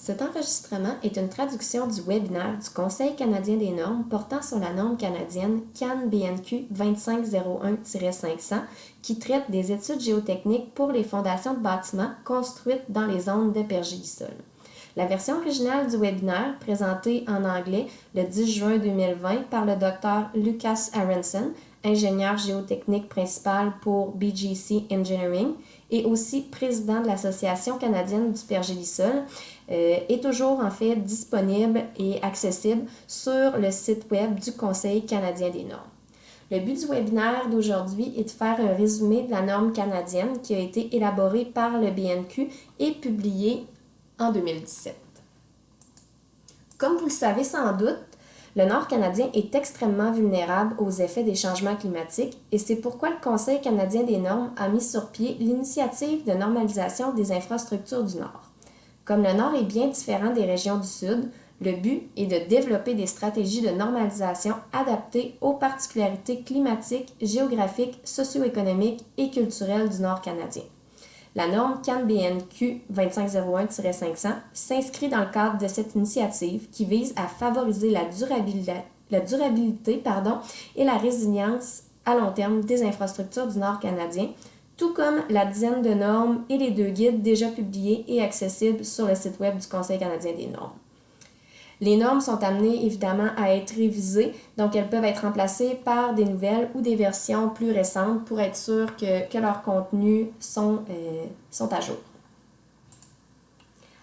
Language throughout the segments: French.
Cet enregistrement est une traduction du webinaire du Conseil canadien des normes portant sur la norme canadienne CAN-BNQ 2501-500 qui traite des études géotechniques pour les fondations de bâtiments construites dans les zones de pergélisol. La version originale du webinaire, présentée en anglais le 10 juin 2020 par le Dr Lucas Aronson, ingénieur géotechnique principal pour BGC Engineering et aussi président de l'Association canadienne du pergélisol, est toujours en fait disponible et accessible sur le site web du Conseil canadien des normes. Le but du webinaire d'aujourd'hui est de faire un résumé de la norme canadienne qui a été élaborée par le BNQ et publiée en 2017. Comme vous le savez sans doute, le Nord canadien est extrêmement vulnérable aux effets des changements climatiques et c'est pourquoi le Conseil canadien des normes a mis sur pied l'initiative de normalisation des infrastructures du Nord. Comme le Nord est bien différent des régions du Sud, le but est de développer des stratégies de normalisation adaptées aux particularités climatiques, géographiques, socio-économiques et culturelles du Nord canadien. La norme CAN-BNQ 2501-500 s'inscrit dans le cadre de cette initiative qui vise à favoriser la durabilité et la résilience à long terme des infrastructures du Nord canadien, tout comme la dizaine de normes et les 2 guides déjà publiés et accessibles sur le site web du Conseil canadien des normes. Les normes sont amenées évidemment à être révisées, donc elles peuvent être remplacées par des nouvelles ou des versions plus récentes pour être sûr que leurs contenus sont à jour.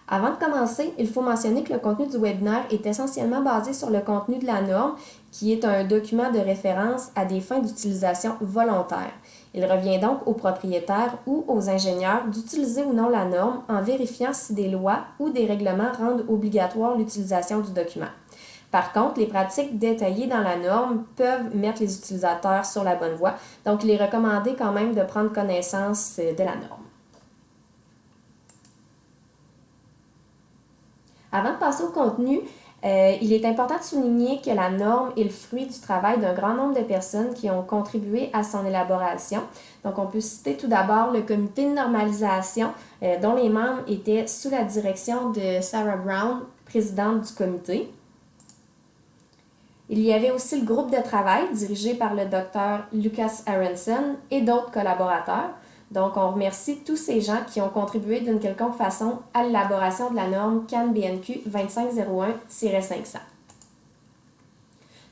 Avant de commencer, il faut mentionner que le contenu du webinaire est essentiellement basé sur le contenu de la norme, qui est un document de référence à des fins d'utilisation volontaire. Il revient donc aux propriétaires ou aux ingénieurs d'utiliser ou non la norme en vérifiant si des lois ou des règlements rendent obligatoire l'utilisation du document. Par contre, les pratiques détaillées dans la norme peuvent mettre les utilisateurs sur la bonne voie, donc il est recommandé quand même de prendre connaissance de la norme. Avant de passer au contenu, il est important de souligner que la norme est le fruit du travail d'un grand nombre de personnes qui ont contribué à son élaboration. Donc, on peut citer tout d'abord le comité de normalisation, dont les membres étaient sous la direction de Sarah Brown, présidente du comité. Il y avait aussi le groupe de travail dirigé par le Dr Lucas Aronson et d'autres collaborateurs. Donc, on remercie tous ces gens qui ont contribué d'une quelconque façon à l'élaboration de la norme CAN-BNQ 2501-500.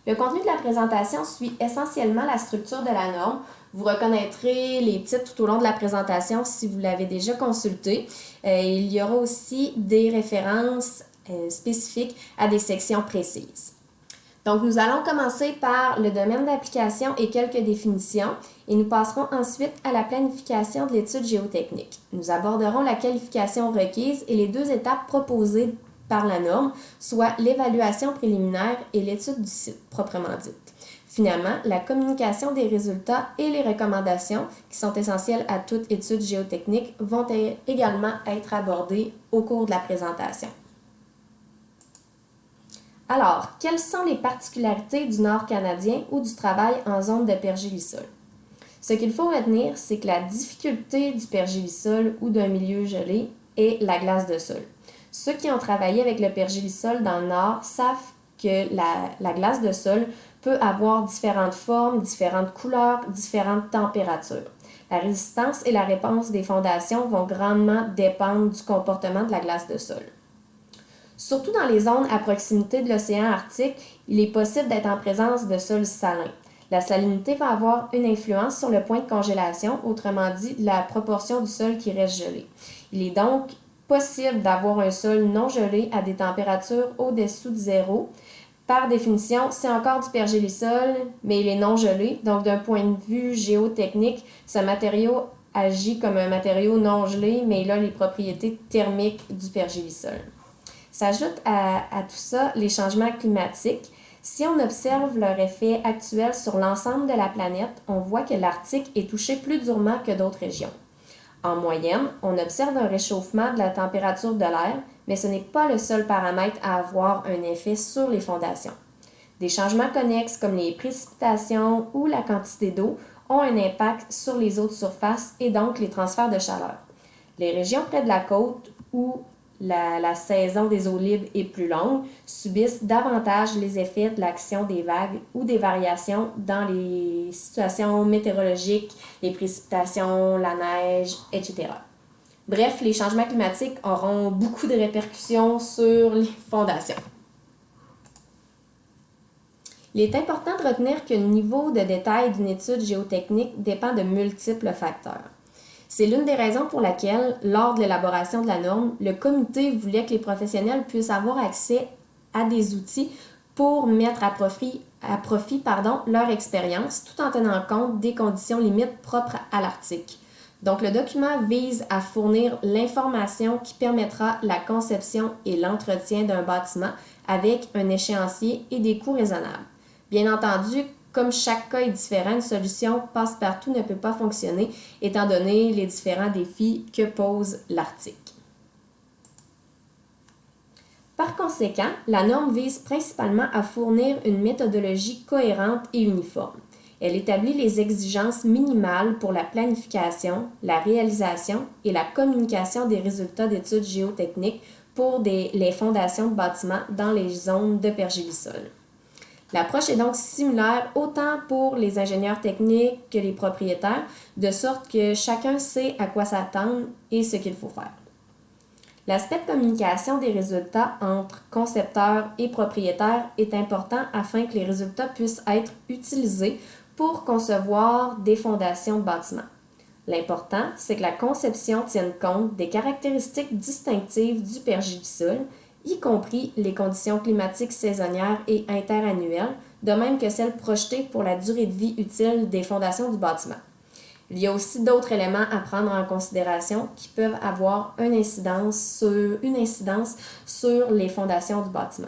Le contenu de la présentation suit essentiellement la structure de la norme. Vous reconnaîtrez les titres tout au long de la présentation si vous l'avez déjà consulté. Il y aura aussi des références spécifiques à des sections précises. Donc, nous allons commencer par le domaine d'application et quelques définitions et nous passerons ensuite à la planification de l'étude géotechnique. Nous aborderons la qualification requise et les 2 étapes proposées par la norme, soit l'évaluation préliminaire et l'étude du site proprement dite. Finalement, la communication des résultats et les recommandations qui sont essentielles à toute étude géotechnique vont également être abordées au cours de la présentation. Alors, quelles sont les particularités du Nord canadien ou du travail en zone de pergélisol? Ce qu'il faut retenir, c'est que la difficulté du pergélisol ou d'un milieu gelé est la glace de sol. Ceux qui ont travaillé avec le pergélisol dans le Nord savent que la glace de sol peut avoir différentes formes, différentes couleurs, différentes températures. La résistance et la réponse des fondations vont grandement dépendre du comportement de la glace de sol. Surtout dans les zones à proximité de l'océan Arctique, il est possible d'être en présence de sols salins. La salinité va avoir une influence sur le point de congélation, autrement dit la proportion du sol qui reste gelé. Il est donc possible d'avoir un sol non gelé à des températures au-dessous de 0. Par définition, c'est encore du pergélisol, mais il est non gelé. Donc, d'un point de vue géotechnique, ce matériau agit comme un matériau non gelé, mais il a les propriétés thermiques du pergélisol. S'ajoutent à tout ça les changements climatiques. Si on observe leur effet actuel sur l'ensemble de la planète, on voit que l'Arctique est touché plus durement que d'autres régions. En moyenne, on observe un réchauffement de la température de l'air, mais ce n'est pas le seul paramètre à avoir un effet sur les fondations. Des changements connexes comme les précipitations ou la quantité d'eau ont un impact sur les eaux de surface et donc les transferts de chaleur. Les régions près de la côte où la saison des eaux libres est plus longue, subissent davantage les effets de l'action des vagues ou des variations dans les situations météorologiques, les précipitations, la neige, etc. Bref, les changements climatiques auront beaucoup de répercussions sur les fondations. Il est important de retenir que le niveau de détail d'une étude géotechnique dépend de multiples facteurs. C'est l'une des raisons pour laquelle, lors de l'élaboration de la norme, le comité voulait que les professionnels puissent avoir accès à des outils pour mettre à profit leur expérience, tout en tenant compte des conditions limites propres à l'article. Donc, le document vise à fournir l'information qui permettra la conception et l'entretien d'un bâtiment avec un échéancier et des coûts raisonnables. Bien entendu, comme chaque cas est différent, une solution passe-partout ne peut pas fonctionner, étant donné les différents défis que pose l'article. Par conséquent, la norme vise principalement à fournir une méthodologie cohérente et uniforme. Elle établit les exigences minimales pour la planification, la réalisation et la communication des résultats d'études géotechniques pour les fondations de bâtiments dans les zones de pergélisol. L'approche est donc similaire autant pour les ingénieurs techniques que les propriétaires, de sorte que chacun sait à quoi s'attendre et ce qu'il faut faire. L'aspect de communication des résultats entre concepteurs et propriétaires est important afin que les résultats puissent être utilisés pour concevoir des fondations de bâtiments. L'important, c'est que la conception tienne compte des caractéristiques distinctives du pergélisol, y compris les conditions climatiques saisonnières et interannuelles, de même que celles projetées pour la durée de vie utile des fondations du bâtiment. Il y a aussi d'autres éléments à prendre en considération qui peuvent avoir une incidence sur les fondations du bâtiment.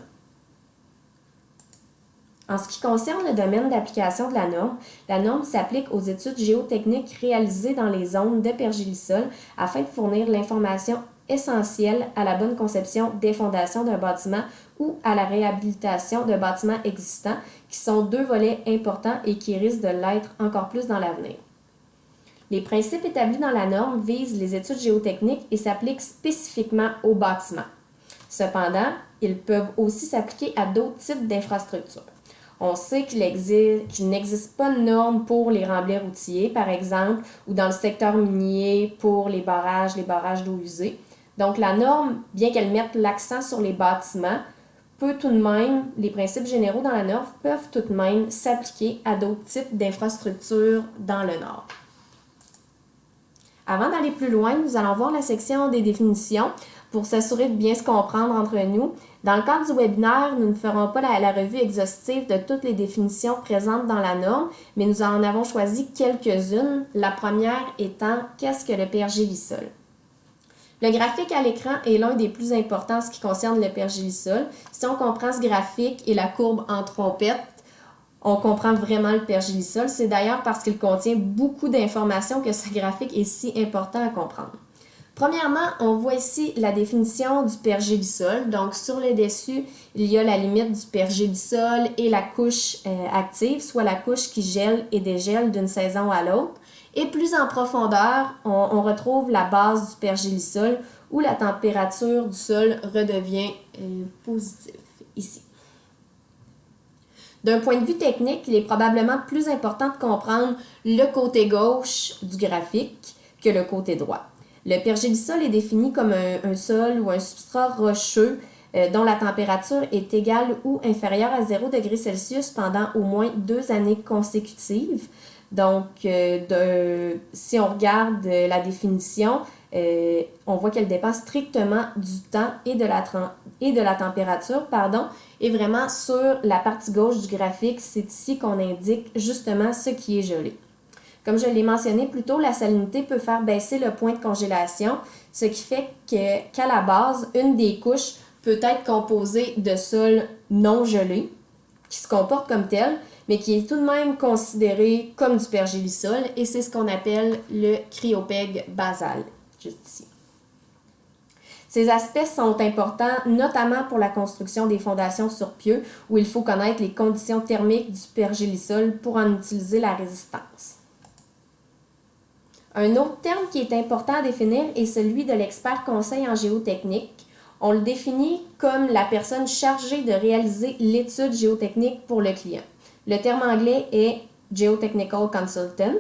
En ce qui concerne le domaine d'application de la norme s'applique aux études géotechniques réalisées dans les zones de pergélisol afin de fournir l'information essentielle à la bonne conception des fondations d'un bâtiment ou à la réhabilitation de bâtiments existants, qui sont deux volets importants et qui risquent de l'être encore plus dans l'avenir. Les principes établis dans la norme visent les études géotechniques et s'appliquent spécifiquement aux bâtiments. Cependant, ils peuvent aussi s'appliquer à d'autres types d'infrastructures. On sait qu'il n'existe pas de normes pour les remblais routiers, par exemple, ou dans le secteur minier pour les barrages d'eau usée. Donc, la norme, bien qu'elle mette l'accent sur les bâtiments, les principes généraux dans la norme peuvent tout de même s'appliquer à d'autres types d'infrastructures dans le Nord. Avant d'aller plus loin, nous allons voir la section des définitions pour s'assurer de bien se comprendre entre nous. Dans le cadre du webinaire, nous ne ferons pas la revue exhaustive de toutes les définitions présentes dans la norme, mais nous en avons choisi quelques-unes, la première étant « Qu'est-ce que le pergélisol ?» Le graphique à l'écran est l'un des plus importants en ce qui concerne le pergélisol. Si on comprend ce graphique et la courbe en trompette, on comprend vraiment le pergélisol. C'est d'ailleurs parce qu'il contient beaucoup d'informations que ce graphique est si important à comprendre. Premièrement, on voit ici la définition du pergélisol. Donc, sur le dessus, il y a la limite du pergélisol et la couche active, soit la couche qui gèle et dégèle d'une saison à l'autre. Et plus en profondeur, on retrouve la base du pergélisol où la température du sol redevient positive, ici. D'un point de vue technique, il est probablement plus important de comprendre le côté gauche du graphique que le côté droit. Le pergélisol est défini comme un sol ou un substrat rocheux dont la température est égale ou inférieure à 0 degré Celsius pendant au moins 2 années consécutives. Donc, si on regarde la définition, on voit qu'elle dépend strictement du temps et de la température, et vraiment sur la partie gauche du graphique, c'est ici qu'on indique justement ce qui est gelé. Comme je l'ai mentionné plus tôt, la salinité peut faire baisser le point de congélation, ce qui fait qu'à la base, une des couches peut être composée de sol non gelé, qui se comporte comme tel, mais qui est tout de même considéré comme du pergélisol, et c'est ce qu'on appelle le cryopègue basal, juste ici. Ces aspects sont importants, notamment pour la construction des fondations sur pieux, où il faut connaître les conditions thermiques du pergélisol pour en utiliser la résistance. Un autre terme qui est important à définir est celui de l'expert conseil en géotechnique. On le définit comme la personne chargée de réaliser l'étude géotechnique pour le client. Le terme anglais est Geotechnical Consultant.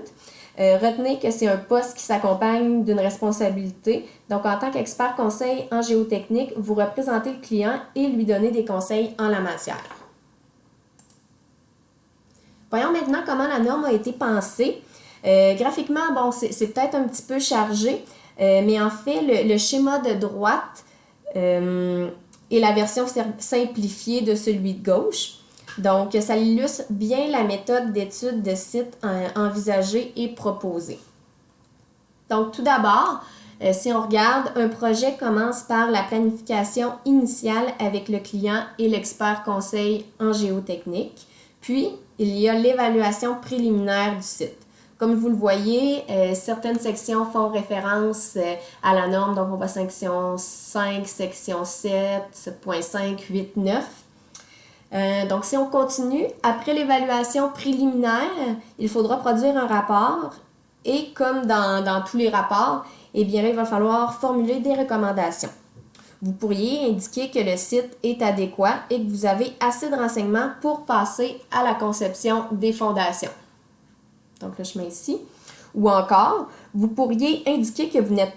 Retenez que c'est un poste qui s'accompagne d'une responsabilité. Donc, en tant qu'expert conseil en géotechnique, vous représentez le client et lui donnez des conseils en la matière. Voyons maintenant comment la norme a été pensée. Graphiquement, bon, c'est peut-être un petit peu chargé, mais en fait, le schéma de droite est la version simplifiée de celui de gauche. Donc, ça illustre bien la méthode d'étude de site envisagée et proposée. Donc, tout d'abord, si on regarde, un projet commence par la planification initiale avec le client et l'expert conseil en géotechnique. Puis, il y a l'évaluation préliminaire du site. Comme vous le voyez, certaines sections font référence à la norme, donc on va section 5, section 7, 7.5, 8, 9. Donc, si on continue, après l'évaluation préliminaire, il faudra produire un rapport et comme dans tous les rapports, eh bien là, il va falloir formuler des recommandations. Vous pourriez indiquer que le site est adéquat et que vous avez assez de renseignements pour passer à la conception des fondations. Donc, le chemin ici. Ou encore, vous pourriez indiquer que vous n'êtes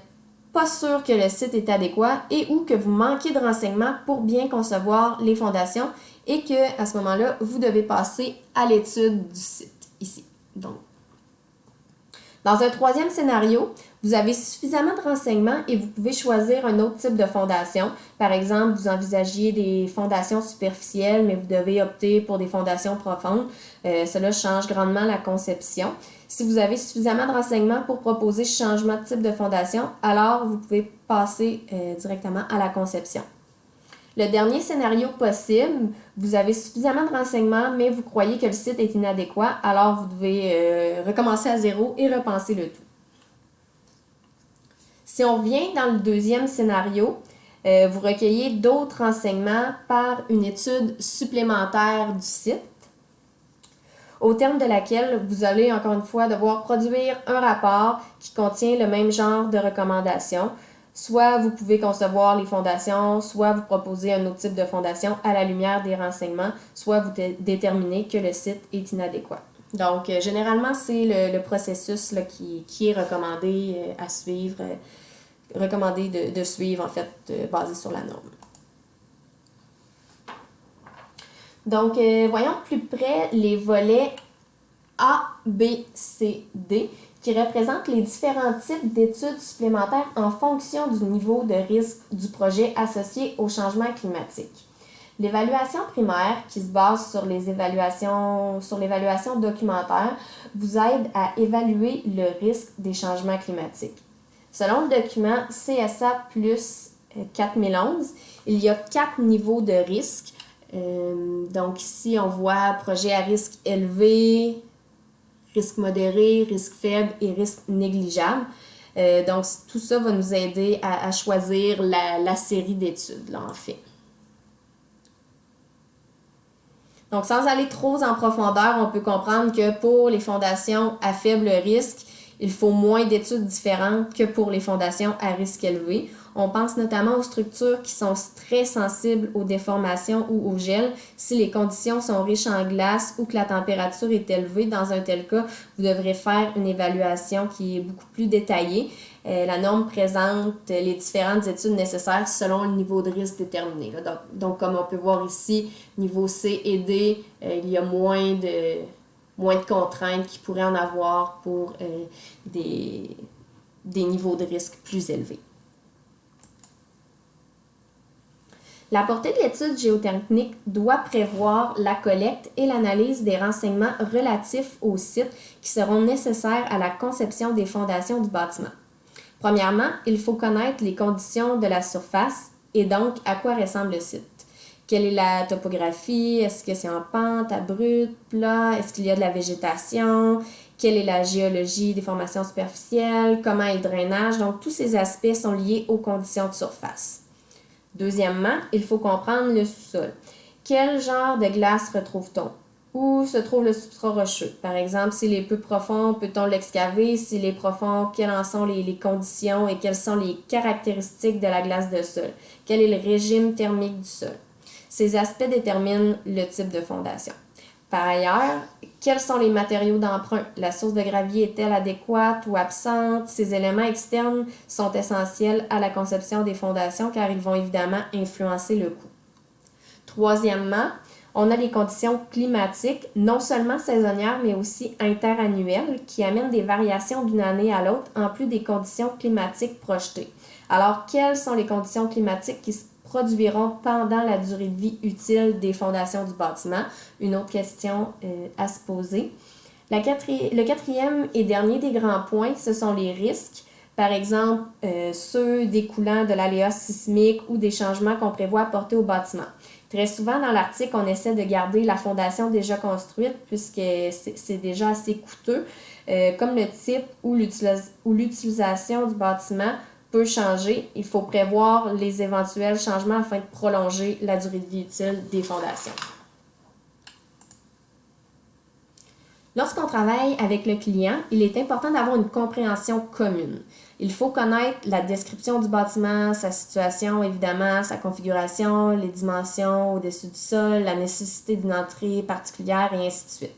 pas sûr que le site est adéquat et ou que vous manquez de renseignements pour bien concevoir les fondations et que à ce moment-là, vous devez passer à l'étude du site ici. Donc, dans un troisième scénario, vous avez suffisamment de renseignements et vous pouvez choisir un autre type de fondation. Par exemple, vous envisagiez des fondations superficielles, mais vous devez opter pour des fondations profondes. Cela change grandement la conception. Si vous avez suffisamment de renseignements pour proposer ce changement de type de fondation, alors vous pouvez passer directement à la conception. Le dernier scénario possible, vous avez suffisamment de renseignements, mais vous croyez que le site est inadéquat, alors vous devez recommencer à zéro et repenser le tout. Si on revient dans le deuxième scénario, vous recueillez d'autres renseignements par une étude supplémentaire du site, au terme de laquelle vous allez encore une fois devoir produire un rapport qui contient le même genre de recommandations. Soit vous pouvez concevoir les fondations, soit vous proposez un autre type de fondation à la lumière des renseignements, soit vous déterminez que le site est inadéquat. Donc, généralement, c'est le processus là, qui est recommandé à suivre, recommandé de suivre, en fait, basé sur la norme. Donc, voyons de plus près les volets A, B, C, D qui représentent les différents types d'études supplémentaires en fonction du niveau de risque du projet associé au changement climatique. L'évaluation primaire, qui se base sur l'évaluation documentaire, vous aide à évaluer le risque des changements climatiques. Selon le document CSA plus 4011, il y a 4 niveaux de risque. Donc ici, on voit projet à risque élevé, risque modéré, risque faible et risque négligeable. Donc tout ça va nous aider à choisir la série d'études, là, en fait. Donc sans aller trop en profondeur, on peut comprendre que pour les fondations à faible risque, il faut moins d'études différentes que pour les fondations à risque élevé. On pense notamment aux structures qui sont très sensibles aux déformations ou au gel. Si les conditions sont riches en glace ou que la température est élevée, dans un tel cas, vous devrez faire une évaluation qui est beaucoup plus détaillée. La norme présente les différentes études nécessaires selon le niveau de risque déterminé. Donc comme on peut voir ici, niveau C et D, il y a moins de contraintes qu'il pourrait en avoir pour des niveaux de risque plus élevés. La portée de l'étude géotechnique doit prévoir la collecte et l'analyse des renseignements relatifs au site qui seront nécessaires à la conception des fondations du bâtiment. Premièrement, il faut connaître les conditions de la surface et donc à quoi ressemble le site. Quelle est la topographie? Est-ce que c'est en pente, abrupte, plat? Est-ce qu'il y a de la végétation? Quelle est la géologie des formations superficielles? Comment est le drainage? Donc, tous ces aspects sont liés aux conditions de surface. Deuxièmement, il faut comprendre le sous-sol. Quel genre de glace retrouve-t-on? Où se trouve le substrat rocheux? Par exemple, s'il est peu profond, peut-on l'excaver? S'il est profond, quelles en sont les conditions et quelles sont les caractéristiques de la glace de sol? Quel est le régime thermique du sol? Ces aspects déterminent le type de fondation. Par ailleurs, quels sont les matériaux d'emprunt? La source de gravier est-elle adéquate ou absente? Ces éléments externes sont essentiels à la conception des fondations car ils vont évidemment influencer le coût. Troisièmement, on a les conditions climatiques, non seulement saisonnières, mais aussi interannuelles, qui amènent des variations d'une année à l'autre, en plus des conditions climatiques projetées. Alors, quelles sont les conditions climatiques qui se produiront pendant la durée de vie utile des fondations du bâtiment? Une autre question à se poser. Le quatrième et dernier des grands points, ce sont les risques. Par exemple, ceux découlant de l'aléa sismique ou des changements qu'on prévoit apporter au bâtiment. Très souvent, dans l'article, on essaie de garder la fondation déjà construite puisque c'est déjà assez coûteux, comme le type ou l'utilisation du bâtiment peut changer. Il faut prévoir les éventuels changements afin de prolonger la durée de vie utile des fondations. Lorsqu'on travaille avec le client, il est important d'avoir une compréhension commune. Il faut connaître la description du bâtiment, sa situation évidemment, sa configuration, les dimensions au-dessus du sol, la nécessité d'une entrée particulière et ainsi de suite.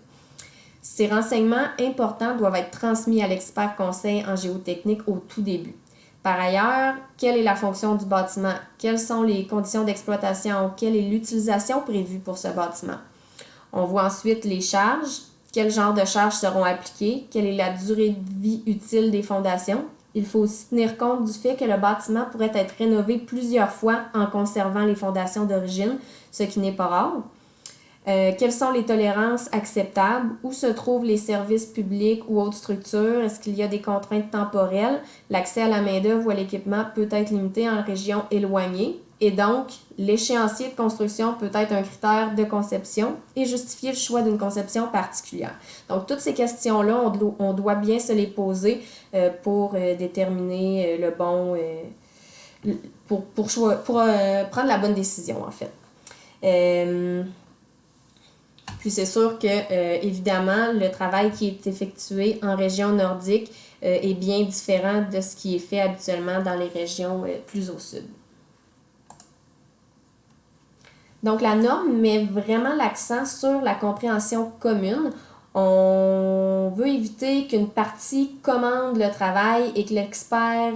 Ces renseignements importants doivent être transmis à l'expert conseil en géotechnique au tout début. Par ailleurs, quelle est la fonction du bâtiment? Quelles sont les conditions d'exploitation? Quelle est l'utilisation prévue pour ce bâtiment? On voit ensuite les charges. Quel genre de charges seront appliquées? Quelle est la durée de vie utile des fondations? Il faut aussi tenir compte du fait que le bâtiment pourrait être rénové plusieurs fois en conservant les fondations d'origine, ce qui n'est pas rare. Quelles sont les tolérances acceptables? Où se trouvent les services publics ou autres structures? Est-ce qu'il y a des contraintes temporelles? L'accès à la main-d'œuvre ou à l'équipement peut être limité en région éloignée. Et donc, l'échéancier de construction peut être un critère de conception et justifier le choix d'une conception particulière. Donc, toutes ces questions-là, on doit bien se les poser pour déterminer le bon... pour prendre la bonne décision, en fait. Puis c'est sûr que, évidemment, le travail qui est effectué en région nordique est bien différent de ce qui est fait habituellement dans les régions plus au sud. Donc, la norme met vraiment l'accent sur la compréhension commune. On veut éviter qu'une partie commande le travail et que l'expert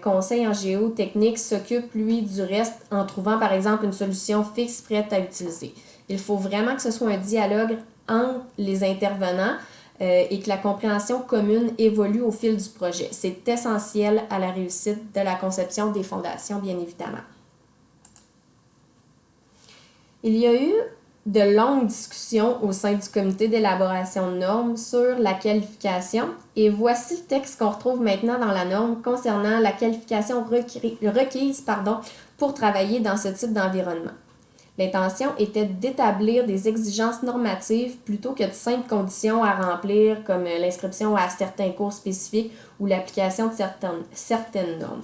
conseil en géotechnique s'occupe, lui, du reste en trouvant, par exemple, une solution fixe prête à utiliser. Il faut vraiment que ce soit un dialogue entre les intervenants et que la compréhension commune évolue au fil du projet. C'est essentiel à la réussite de la conception des fondations, bien évidemment. Il y a eu de longues discussions au sein du comité d'élaboration de normes sur la qualification et voici le texte qu'on retrouve maintenant dans la norme concernant la qualification requise pour travailler dans ce type d'environnement. L'intention était d'établir des exigences normatives plutôt que de simples conditions à remplir comme l'inscription à certains cours spécifiques ou l'application de certaines normes.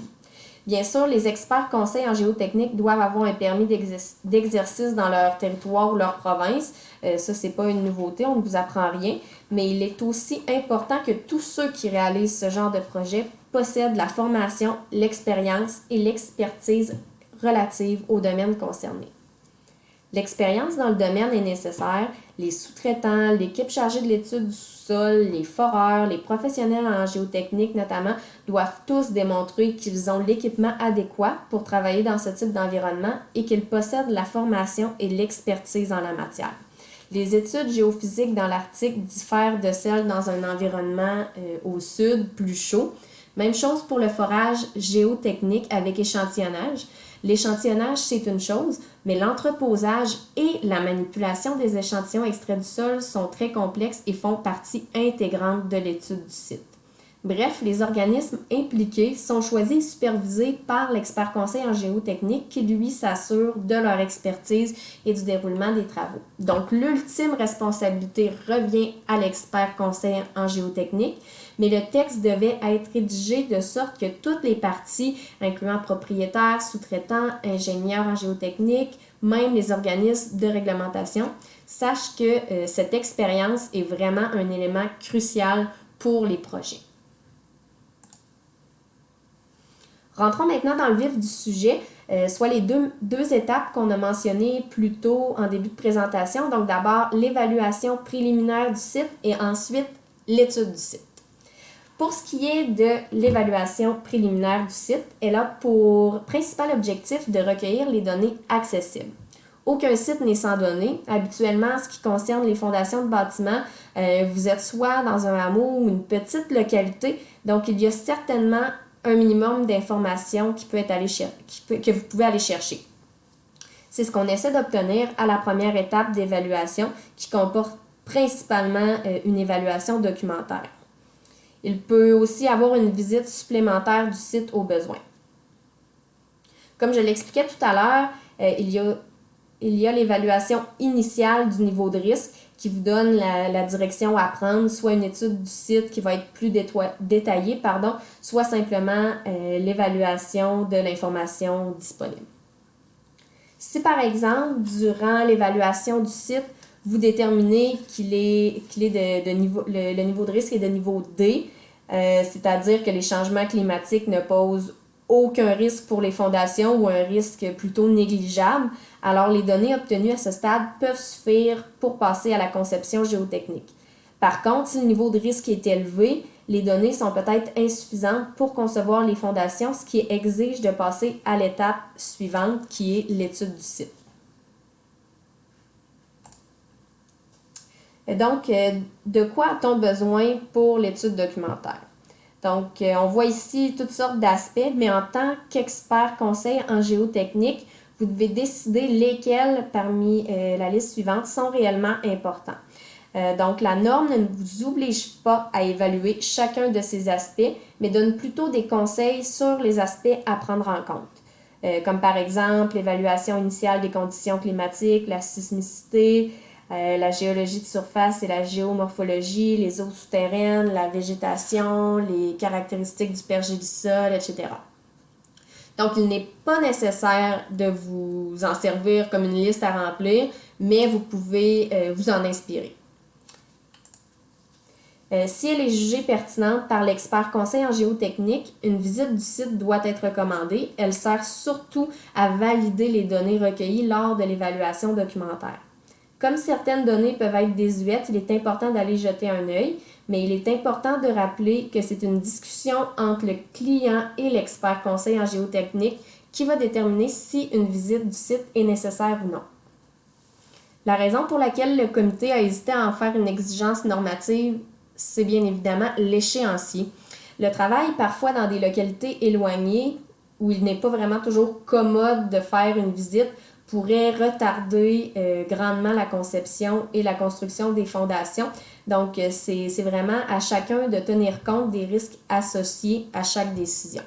Bien sûr, les experts conseils en géotechnique doivent avoir un permis d'exercice dans leur territoire ou leur province. Ça, c'est pas une nouveauté, on ne vous apprend rien. Mais il est aussi important que tous ceux qui réalisent ce genre de projet possèdent la formation, l'expérience et l'expertise relative au domaine concerné. L'expérience dans le domaine est nécessaire. Les sous-traitants, l'équipe chargée de l'étude du sous-sol, les foreurs, les professionnels en géotechnique notamment, doivent tous démontrer qu'ils ont l'équipement adéquat pour travailler dans ce type d'environnement et qu'ils possèdent la formation et l'expertise en la matière. Les études géophysiques dans l'Arctique diffèrent de celles dans un environnement au sud plus chaud. Même chose pour le forage géotechnique avec échantillonnage. L'échantillonnage, c'est une chose, mais l'entreposage et la manipulation des échantillons extraits du sol sont très complexes et font partie intégrante de l'étude du site. Bref, les organismes impliqués sont choisis et supervisés par l'expert conseil en géotechnique qui, lui, s'assure de leur expertise et du déroulement des travaux. Donc, l'ultime responsabilité revient à l'expert conseil en géotechnique, mais le texte devait être rédigé de sorte que toutes les parties, incluant propriétaires, sous-traitants, ingénieurs en géotechnique, même les organismes de réglementation, sachent que cette expérience est vraiment un élément crucial pour les projets. Rentrons maintenant dans le vif du sujet, soit les deux étapes qu'on a mentionnées plus tôt en début de présentation. Donc d'abord, l'évaluation préliminaire du site et ensuite l'étude du site. Pour ce qui est de l'évaluation préliminaire du site, elle a pour principal objectif de recueillir les données accessibles. Aucun site n'est sans données. Habituellement, en ce qui concerne les fondations de bâtiments, vous êtes soit dans un hameau ou une petite localité, donc il y a certainement un minimum d'informations que vous pouvez aller chercher. C'est ce qu'on essaie d'obtenir à la première étape d'évaluation qui comporte principalement une évaluation documentaire. Il peut aussi avoir une visite supplémentaire du site au besoin. Comme je l'expliquais tout à l'heure, il y a l'évaluation initiale du niveau de risque qui vous donne la direction à prendre, soit une étude du site qui va être plus détaillée, soit simplement l'évaluation de l'information disponible. Si par exemple, durant l'évaluation du site, vous déterminez le niveau de risque est de niveau D, c'est-à-dire que les changements climatiques ne posent aucun risque pour les fondations ou un risque plutôt négligeable, alors les données obtenues à ce stade peuvent suffire pour passer à la conception géotechnique. Par contre, si le niveau de risque est élevé, les données sont peut-être insuffisantes pour concevoir les fondations, ce qui exige de passer à l'étape suivante qui est l'étude du site. Donc, de quoi a-t-on besoin pour l'étude documentaire? Donc, on voit ici toutes sortes d'aspects, mais en tant qu'expert conseil en géotechnique, vous devez décider lesquels parmi la liste suivante sont réellement importants. Donc, la norme ne vous oblige pas à évaluer chacun de ces aspects, mais donne plutôt des conseils sur les aspects à prendre en compte, comme par exemple l'évaluation initiale des conditions climatiques, la sismicité, la géologie de surface et la géomorphologie, les eaux souterraines, la végétation, les caractéristiques du pergélisol, etc. Donc, il n'est pas nécessaire de vous en servir comme une liste à remplir, mais vous pouvez vous en inspirer. Si elle est jugée pertinente par l'expert conseil en géotechnique, une visite du site doit être recommandée. Elle sert surtout à valider les données recueillies lors de l'évaluation documentaire. Comme certaines données peuvent être désuètes, il est important d'aller jeter un œil, mais il est important de rappeler que c'est une discussion entre le client et l'expert conseil en géotechnique qui va déterminer si une visite du site est nécessaire ou non. La raison pour laquelle le comité a hésité à en faire une exigence normative, c'est bien évidemment l'échéancier. Le travail, parfois dans des localités éloignées, où il n'est pas vraiment toujours commode de faire une visite, pourrait retarder grandement la conception et la construction des fondations. Donc, c'est vraiment à chacun de tenir compte des risques associés à chaque décision.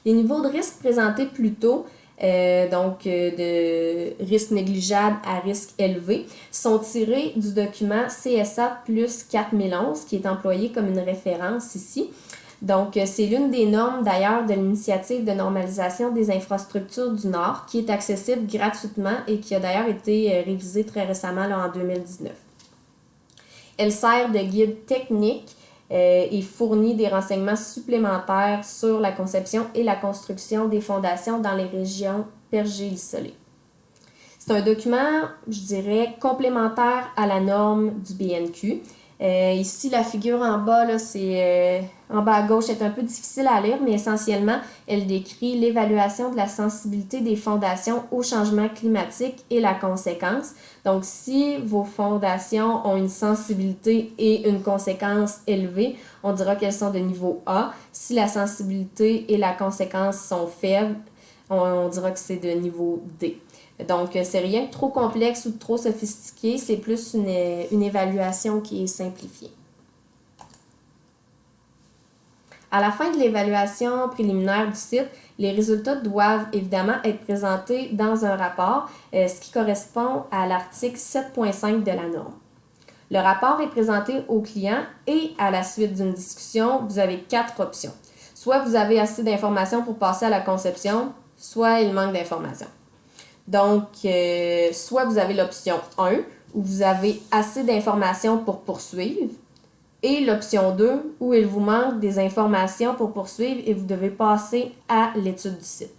Les niveaux de risque présentés plus tôt, de risque négligeable à risque élevé, sont tirés du document CSA plus 4011 qui est employé comme une référence ici. Donc, c'est l'une des normes d'ailleurs de l'initiative de normalisation des infrastructures du Nord qui est accessible gratuitement et qui a d'ailleurs été révisée très récemment en 2019. Elle sert de guide technique et fournit des renseignements supplémentaires sur la conception et la construction des fondations dans les régions pergélisolées. C'est un document, je dirais, complémentaire à la norme du BNQ. Ici, la figure en bas, là, en bas à gauche, est un peu difficile à lire, mais essentiellement, elle décrit l'évaluation de la sensibilité des fondations au changement climatique et la conséquence. Donc, si vos fondations ont une sensibilité et une conséquence élevée, on dira qu'elles sont de niveau A. Si la sensibilité et la conséquence sont faibles, on dira que c'est de niveau D. Donc, c'est rien de trop complexe ou de trop sophistiqué, c'est plus une évaluation qui est simplifiée. À la fin de l'évaluation préliminaire du site, les résultats doivent évidemment être présentés dans un rapport, ce qui correspond à l'article 7.5 de la norme. Le rapport est présenté au client et à la suite d'une discussion, vous avez 4 options. Soit vous avez assez d'informations pour passer à la conception, soit il manque d'informations. Donc, soit vous avez l'option 1, où vous avez assez d'informations pour poursuivre, et l'option 2, où il vous manque des informations pour poursuivre et vous devez passer à l'étude du site.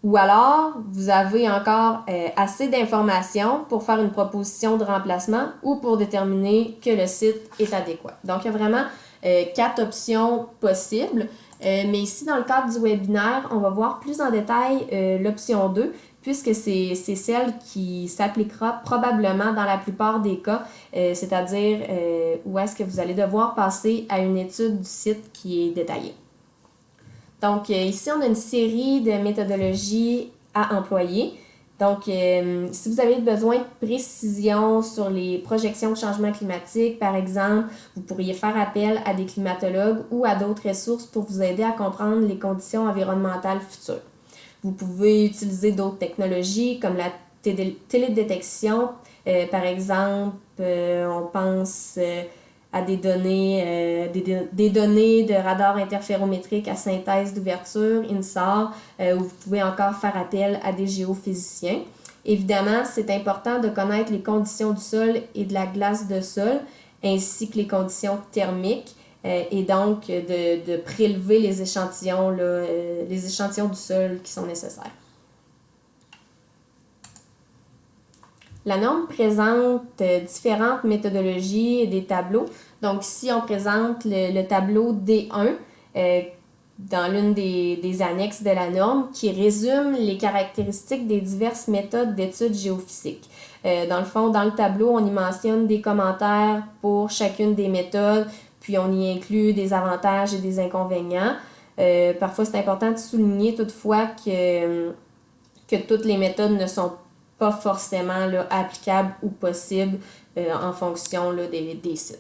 Ou alors, vous avez encore assez d'informations pour faire une proposition de remplacement ou pour déterminer que le site est adéquat. Donc, il y a vraiment 4 options possibles. Mais ici, dans le cadre du webinaire, on va voir plus en détail l'option 2, puisque c'est celle qui s'appliquera probablement dans la plupart des cas, c'est-à-dire où est-ce que vous allez devoir passer à une étude du site qui est détaillée. Donc, ici, on a une série de méthodologies à employer. Donc, si vous avez besoin de précision sur les projections de changement climatique, par exemple, vous pourriez faire appel à des climatologues ou à d'autres ressources pour vous aider à comprendre les conditions environnementales futures. Vous pouvez utiliser d'autres technologies comme la télédétection. Par exemple, on pense à des données de radar interférométrique à synthèse d'ouverture, INSAR, où vous pouvez encore faire appel à des géophysiciens. Évidemment, c'est important de connaître les conditions du sol et de la glace de sol, ainsi que les conditions thermiques, et donc de prélever les échantillons du sol qui sont nécessaires. La norme présente différentes méthodologies et des tableaux. Donc ici, on présente le tableau D1 dans l'une des annexes de la norme qui résume les caractéristiques des diverses méthodes d'études géophysiques. Dans le fond, dans le tableau, on y mentionne des commentaires pour chacune des méthodes, puis on y inclut des avantages et des inconvénients. Parfois, c'est important de souligner toutefois que toutes les méthodes ne sont pas forcément applicables ou possibles en fonction des sites.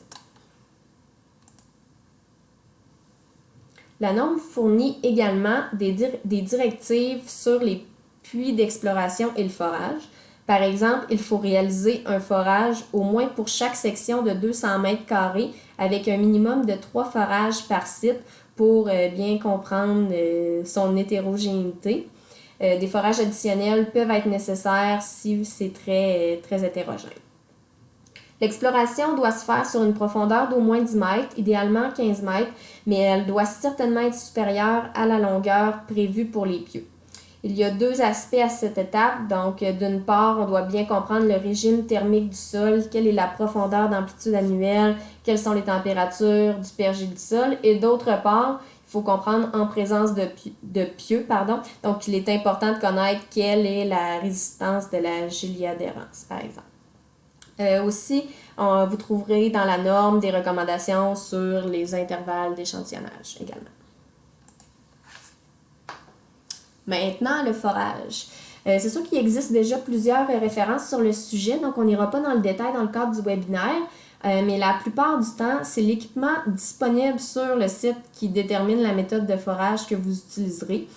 La norme fournit également des directives sur les puits d'exploration et le forage. Par exemple, il faut réaliser un forage au moins pour chaque section de 200 mètres carrés avec un minimum de 3 forages par site pour bien comprendre son hétérogénéité. Des forages additionnels peuvent être nécessaires si c'est très hétérogène. L'exploration doit se faire sur une profondeur d'au moins 10 mètres, idéalement 15 mètres, mais elle doit certainement être supérieure à la longueur prévue pour les pieux. Il y a 2 aspects à cette étape. Donc, d'une part, on doit bien comprendre le régime thermique du sol, quelle est la profondeur d'amplitude annuelle, quelles sont les températures du pergélisol du sol, et d'autre part, il faut comprendre en présence de pieux. Donc, il est important de connaître quelle est la résistance de la géliadérance, par exemple. Aussi, vous trouverez dans la norme des recommandations sur les intervalles d'échantillonnage également. Maintenant, le forage. C'est sûr qu'il existe déjà plusieurs références sur le sujet, donc on n'ira pas dans le détail dans le cadre du webinaire, mais la plupart du temps, c'est l'équipement disponible sur le site qui détermine la méthode de forage que vous utiliserez.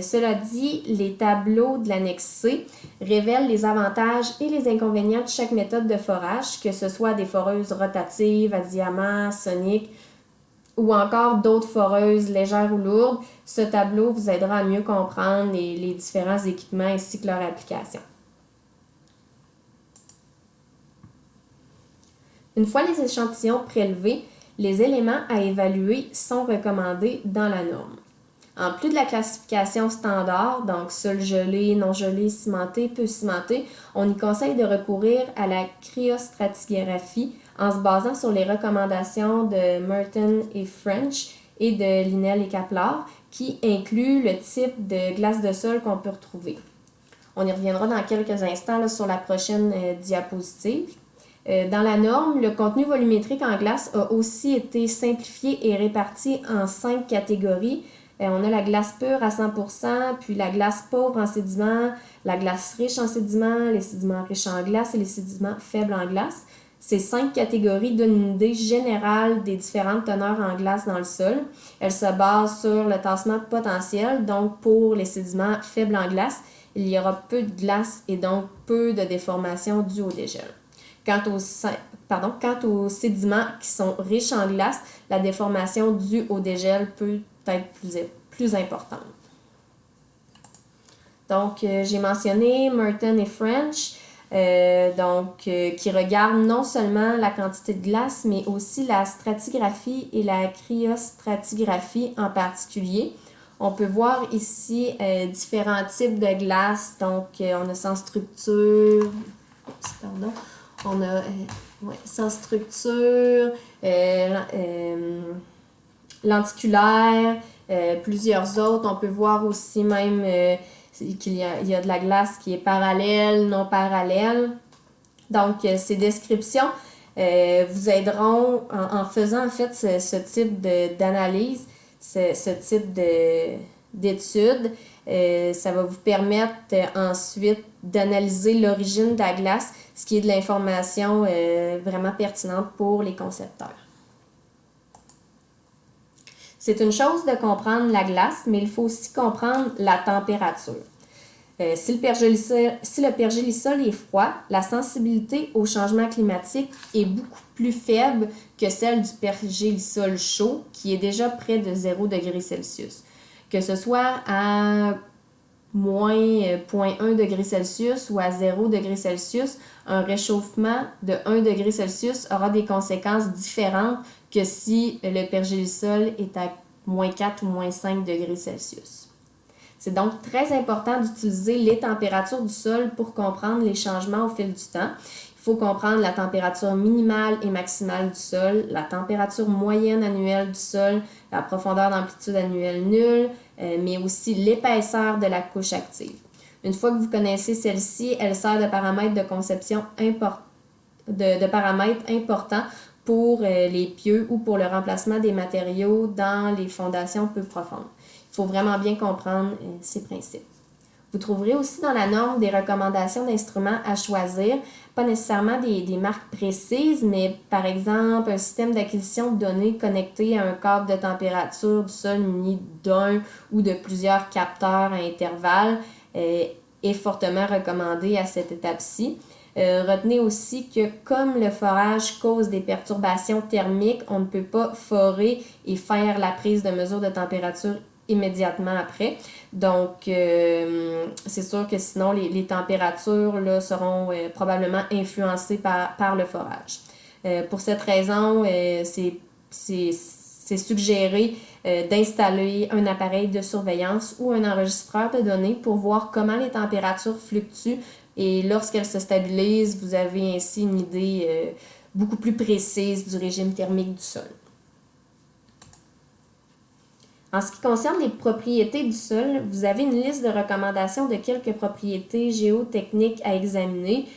Cela dit, les tableaux de l'annexe C révèlent les avantages et les inconvénients de chaque méthode de forage, que ce soit des foreuses rotatives, à diamant, soniques, ou encore d'autres foreuses légères ou lourdes. Ce tableau vous aidera à mieux comprendre les différents équipements ainsi que leur application. Une fois les échantillons prélevés, les éléments à évaluer sont recommandés dans la norme. En plus de la classification standard, donc sol gelé, non gelé, cimenté, peu cimenté, on y conseille de recourir à la cryostratigraphie en se basant sur les recommandations de Merton et French et de Linnell et Kaplar, qui incluent le type de glace de sol qu'on peut retrouver. On y reviendra dans quelques instants sur la prochaine diapositive. Dans la norme, le contenu volumétrique en glace a aussi été simplifié et réparti en 5 catégories On a la glace pure à 100%, puis la glace pauvre en sédiments, la glace riche en sédiments, les sédiments riches en glace et les sédiments faibles en glace. Ces 5 catégories donnent une idée générale des différentes teneurs en glace dans le sol. Elles se basent sur le tassement potentiel, donc pour les sédiments faibles en glace, il y aura peu de glace et donc peu de déformation due au dégel. Quant aux sédiments qui sont riches en glace, la déformation due au dégel peut être plus importante. Donc, j'ai mentionné Merton et French, qui regardent non seulement la quantité de glace, mais aussi la stratigraphie et la cryostratigraphie en particulier. On peut voir ici différents types de glace. Donc, on a sans structure, on a sans structure, lenticulaire, plusieurs autres. On peut voir aussi même qu'il y a de la glace qui est parallèle, non parallèle. Donc, ces descriptions vous aideront en faisant en fait ce type d'analyse, ce type d'étude. Ça va vous permettre ensuite d'analyser l'origine de la glace, ce qui est de l'information vraiment pertinente pour les concepteurs. C'est une chose de comprendre la glace, mais il faut aussi comprendre la température. Si le pergélisol est froid, la sensibilité au changement climatique est beaucoup plus faible que celle du pergélisol chaud, qui est déjà près de 0 degré Celsius. Que ce soit à moins 0,1 degré Celsius ou à 0 degré Celsius, un réchauffement de 1 degré Celsius aura des conséquences différentes que si le pergélisol est à moins 4 ou moins 5 degrés Celsius. C'est donc très important d'utiliser les températures du sol pour comprendre les changements au fil du temps. Il faut comprendre la température minimale et maximale du sol, la température moyenne annuelle du sol, la profondeur d'amplitude annuelle nulle, mais aussi l'épaisseur de la couche active. Une fois que vous connaissez celle-ci, elle sert de paramètre de conception de paramètres importants pour les pieux ou pour le remplacement des matériaux dans les fondations peu profondes. Il faut vraiment bien comprendre ces principes. Vous trouverez aussi dans la norme des recommandations d'instruments à choisir, pas nécessairement des marques précises, mais par exemple un système d'acquisition de données connecté à un câble de température du sol muni d'un ou de plusieurs capteurs à intervalles est fortement recommandé à cette étape-ci. Retenez aussi que comme le forage cause des perturbations thermiques, on ne peut pas forer et faire la prise de mesure de température immédiatement après. Donc, c'est sûr que sinon, les températures là, seront probablement influencées par le forage. Pour cette raison, c'est suggéré d'installer un appareil de surveillance ou un enregistreur de données pour voir comment les températures fluctuent et lorsqu'elles se stabilisent, vous avez ainsi une idée beaucoup plus précise du régime thermique du sol. En ce qui concerne les propriétés du sol, vous avez une liste de recommandations de quelques propriétés géotechniques à examiner,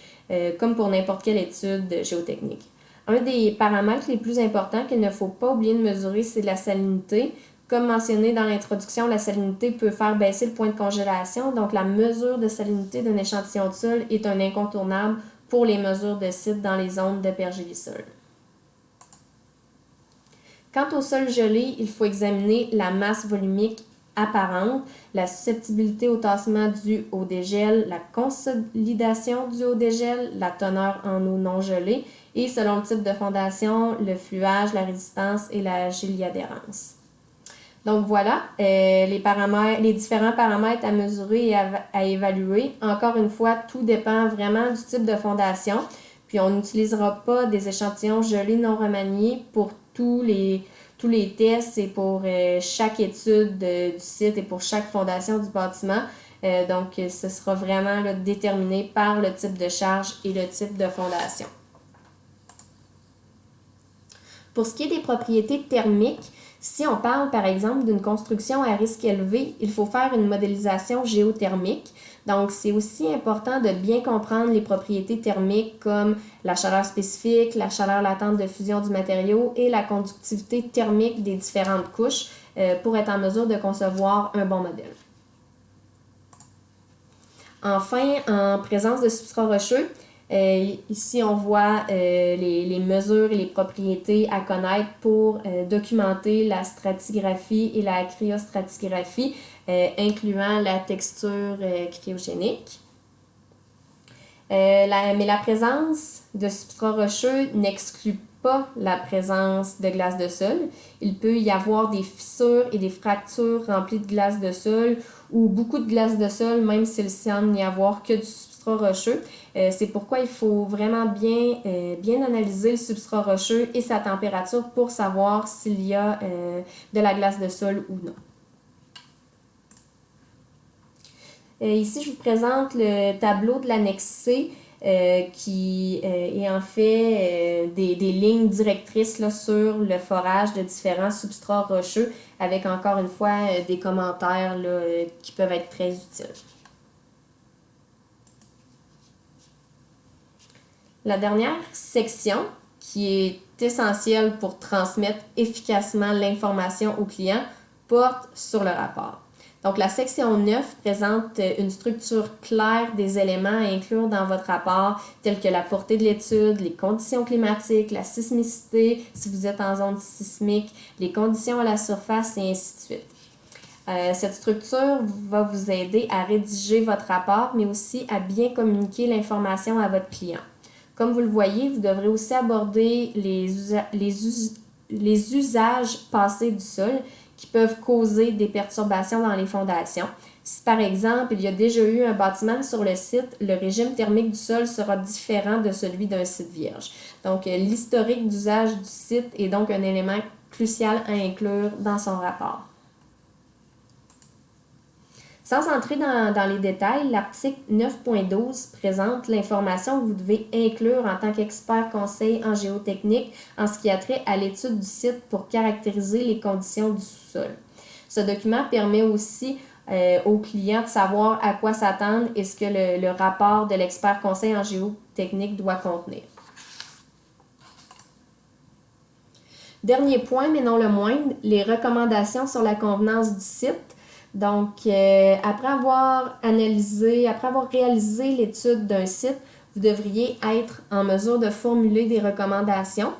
comme pour n'importe quelle étude géotechnique. Un des paramètres les plus importants qu'il ne faut pas oublier de mesurer, c'est la salinité. Comme mentionné dans l'introduction, la salinité peut faire baisser le point de congélation, donc la mesure de salinité d'un échantillon de sol est un incontournable pour les mesures de site dans les zones de pergélisol. Quant au sol gelé, il faut examiner la masse volumique apparente, la susceptibilité au tassement dû au dégel, la consolidation due au dégel, la teneur en eau non gelée et selon le type de fondation, le fluage, la résistance et la géliadhérence. Donc voilà, les différents paramètres à mesurer et à évaluer. Encore une fois, tout dépend vraiment du type de fondation. Puis on n'utilisera pas des échantillons gelés non remaniés pour tous les tests et pour chaque étude du site et pour chaque fondation du bâtiment. Donc, ce sera vraiment là, déterminé par le type de charge et le type de fondation. Pour ce qui est des propriétés thermiques, si on parle par exemple d'une construction à risque élevé, il faut faire une modélisation géothermique. Donc, c'est aussi important de bien comprendre les propriétés thermiques comme la chaleur spécifique, la chaleur latente de fusion du matériau et la conductivité thermique des différentes couches. pour être en mesure de concevoir un bon modèle. Enfin, en présence de substrats rocheux, ici on voit les mesures et les propriétés à connaître pour documenter la stratigraphie et la cryostratigraphie, incluant la texture cryogénique. Mais la présence de substrats rocheux n'exclut pas la présence de glace de sol. Il peut y avoir des fissures et des fractures remplies de glace de sol ou beaucoup de glace de sol, même s'il semble n'y avoir que du substrat rocheux. C'est pourquoi il faut vraiment bien analyser le substrat rocheux et sa température pour savoir s'il y a de la glace de sol ou non. Ici, je vous présente le tableau de l'annexe C qui est en fait des lignes directrices là, sur le forage de différents substrats rocheux avec encore une fois des commentaires là, qui peuvent être très utiles. La dernière section qui est essentielle pour transmettre efficacement l'information au client porte sur le rapport. Donc, la section 9 présente une structure claire des éléments à inclure dans votre rapport, tels que la portée de l'étude, les conditions climatiques, la sismicité, si vous êtes en zone sismique, les conditions à la surface et ainsi de suite. Cette structure va vous aider à rédiger votre rapport, mais aussi à bien communiquer l'information à votre client. Comme vous le voyez, vous devrez aussi aborder les usages passés du sol, qui peuvent causer des perturbations dans les fondations. Si par exemple, il y a déjà eu un bâtiment sur le site, le régime thermique du sol sera différent de celui d'un site vierge. Donc, l'historique d'usage du site est donc un élément crucial à inclure dans son rapport. Sans entrer dans les détails, l'article 9.12 présente l'information que vous devez inclure en tant qu'expert conseil en géotechnique en ce qui a trait à l'étude du site pour caractériser les conditions du sous-sol. Ce document permet aussi aux clients de savoir à quoi s'attendre et ce que le rapport de l'expert conseil en géotechnique doit contenir. Dernier point, mais non le moindre, les recommandations sur la convenance du site. Donc, après avoir réalisé l'étude d'un site, vous devriez être en mesure de formuler des recommandations.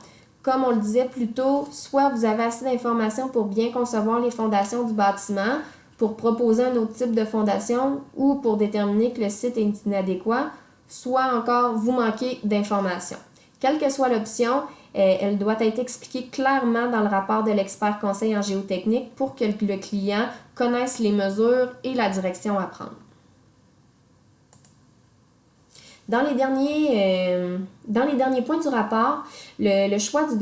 Comme on le disait plus tôt, soit vous avez assez d'informations pour bien concevoir les fondations du bâtiment, pour proposer un autre type de fondation ou pour déterminer que le site est inadéquat, soit encore vous manquez d'informations. Quelle que soit l'option, elle doit être expliquée clairement dans le rapport de l'expert conseil en géotechnique pour que le client connaisse les mesures et la direction à prendre. Dans les derniers points du rapport, le choix du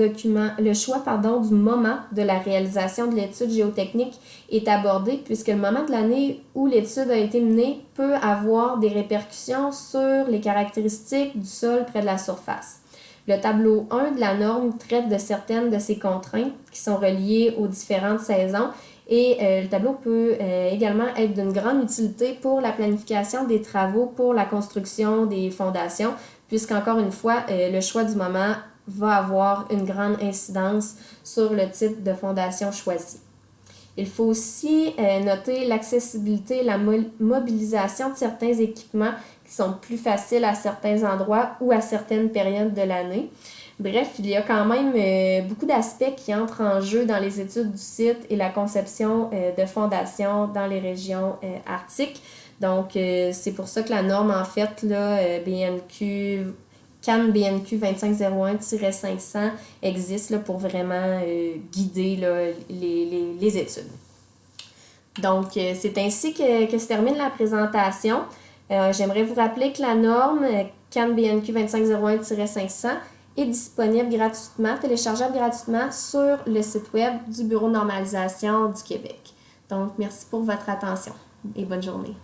moment de la réalisation de l'étude géotechnique est abordé puisque le moment de l'année où l'étude a été menée peut avoir des répercussions sur les caractéristiques du sol près de la surface. Le tableau 1 de la norme traite de certaines de ces contraintes qui sont reliées aux différentes saisons et le tableau peut également être d'une grande utilité pour la planification des travaux pour la construction des fondations puisqu'encore une fois, le choix du moment va avoir une grande incidence sur le type de fondation choisi. Il faut aussi noter l'accessibilité et la mobilisation de certains équipements qui sont plus faciles à certains endroits ou à certaines périodes de l'année. Bref, il y a quand même beaucoup d'aspects qui entrent en jeu dans les études du site et la conception de fondations dans les régions arctiques. Donc, c'est pour ça que la norme, en fait, là, CAN BNQ 2501-500 existe là, pour vraiment guider là, les études. Donc, c'est ainsi que se termine la présentation. J'aimerais vous rappeler que la norme CAN BNQ 2501-500 est disponible gratuitement, téléchargeable gratuitement sur le site web du Bureau de normalisation du Québec. Donc, merci pour votre attention et bonne journée.